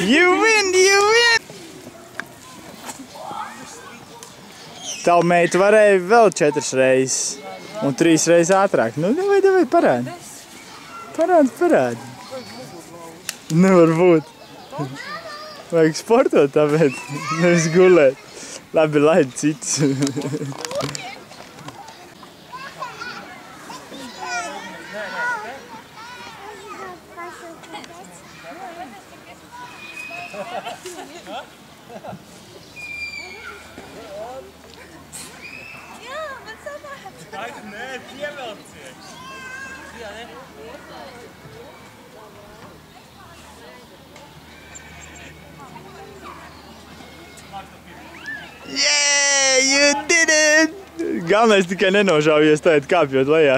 You win, you win! Tavu meitu varēja vēl 4 reizes. Un 3 reizes ātrāk. Nu, davai, parādi. Parādi. Nevar būt. Vajag sportot tāpēc, nevis gulēt. Labi, laid cits. Nē, pievelcies. Yeah, you did it! Galvenais tikai nenožāvies tagad kāpjot lejā.